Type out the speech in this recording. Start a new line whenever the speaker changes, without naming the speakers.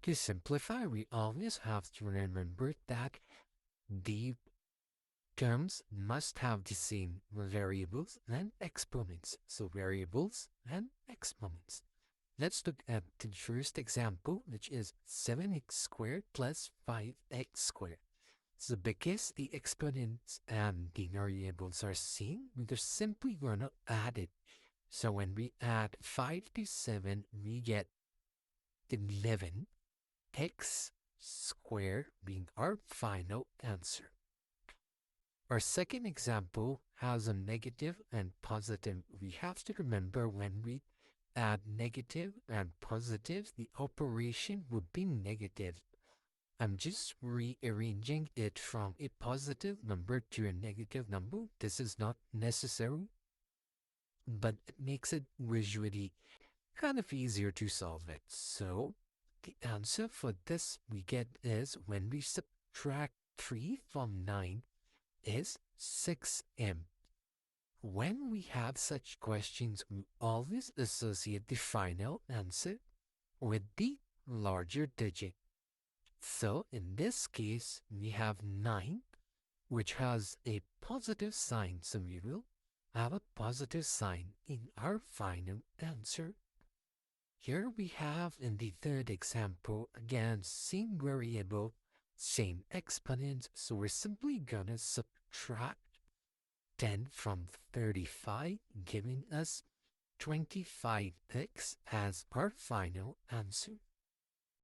To simplify, we always have to remember that the terms must have the same variables and exponents. So variables and exponents. Let's look at the first example, which is 7x squared plus 5x squared. So because the exponents and the variables are same, we're just simply going to add it. So when we add 5 to 7, we get 11x squared being our final answer. Our second example has a negative and positive. We have to remember when we add negative and positive, the operation would be negative. I'm just rearranging it from a positive number to a negative number. This is not necessary, but it makes it visually kind of easier to solve it. So the answer for this we get is when we subtract 3 from 9 is 6m. When we have such questions, we always associate the final answer with the larger digit. So in this case, we have 9, which has a positive sign. So we will have a positive sign in our final answer. Here we have in the third example, again, same variable, same exponent. So we're simply going to subtract 10 from 35, giving us 25x as our final answer.